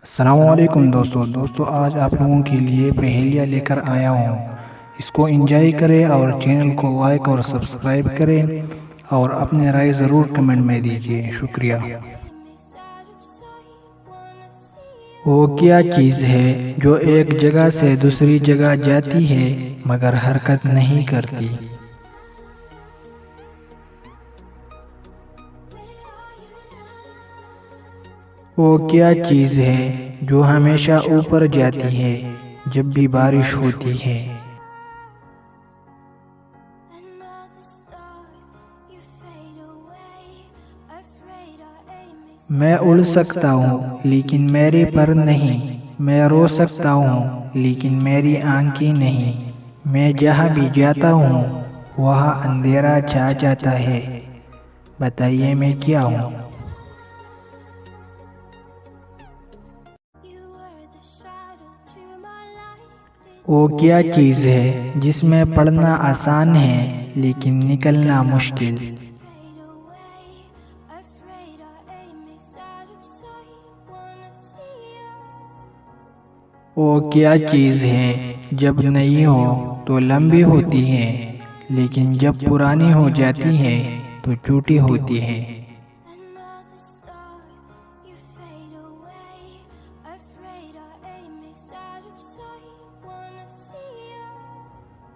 अस्सलामुअलैकुम दोस्तों आज आप लोगों के लिए पहेलियाँ लेकर आया हूँ। इसको एंजॉय करें और चैनल को लाइक और सब्सक्राइब करें और अपने राय ज़रूर कमेंट में दीजिए। शुक्रिया। वो क्या चीज़ है जो एक जगह से दूसरी जगह जाती है मगर हरकत नहीं करती? वो क्या चीज़ है जो हमेशा ऊपर जाती है जब भी बारिश होती है? मैं उड़ सकता हूँ लेकिन मेरे पर नहीं। मैं रो सकता हूँ लेकिन मेरी आंखें नहीं। मैं जहाँ भी जाता हूँ वहाँ अंधेरा छा जाता है। बताइए मैं क्या हूँ? वो क्या चीज़ है जिसमें पढ़ना आसान है लेकिन निकलना मुश्किल? वो क्या चीज़ है जब नई हो तो लंबी होती है लेकिन जब पुरानी हो जाती है तो छोटी होती है?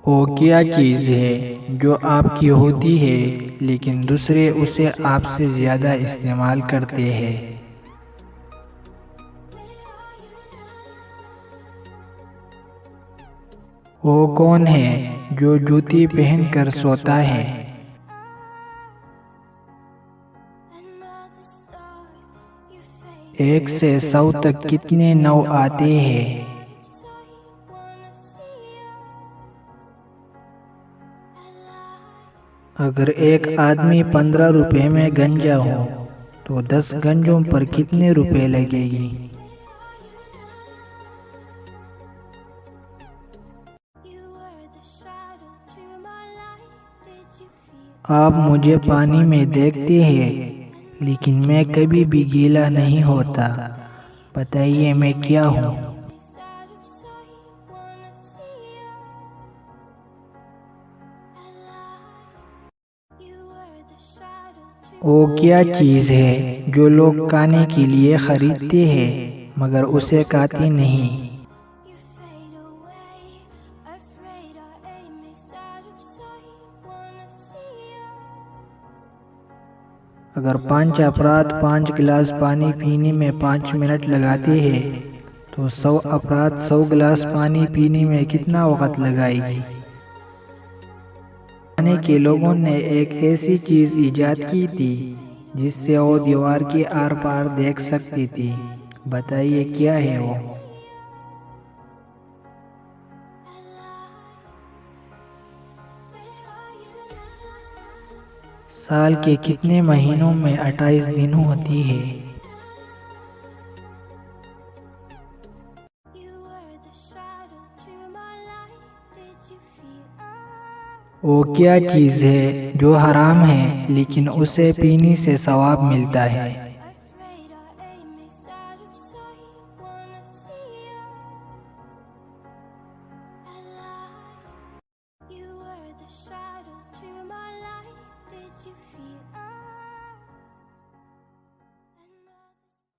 वो क्या चीज़ है जो आपकी होती है लेकिन दूसरे उसे आपसे ज़्यादा इस्तेमाल करते हैं? वो कौन है जो जूती पहनकर सोता है? एक से 100 तक कितने 9 आते हैं? अगर एक आदमी 15 रुपए में गंजा हो तो 10 गंजों पर कितने रुपए लगेगी? आप मुझे पानी में देखते हैं लेकिन मैं कभी भी गीला नहीं होता। बताइए मैं क्या हूँ? वो क्या चीज़ है जो लोग खाने के लिए खरीदते हैं मगर उसे खाते नहीं? अगर 5 अफराद 5 गिलास पानी पीने में 5 मिनट लगाते हैं तो 100 अफराद 100 गिलास पानी पीने में कितना वक़्त लगाएगी? ज़माने के लोगों ने एक ऐसी चीज़ इजाद की थी जिससे वो दीवार के आर पार देख सकती थी। बताइए क्या है वो? साल के कितने महीनों में 28 दिन होती है? वो क्या चीज़ है जो हराम है लेकिन उसे पीने से सवाब मिलता है?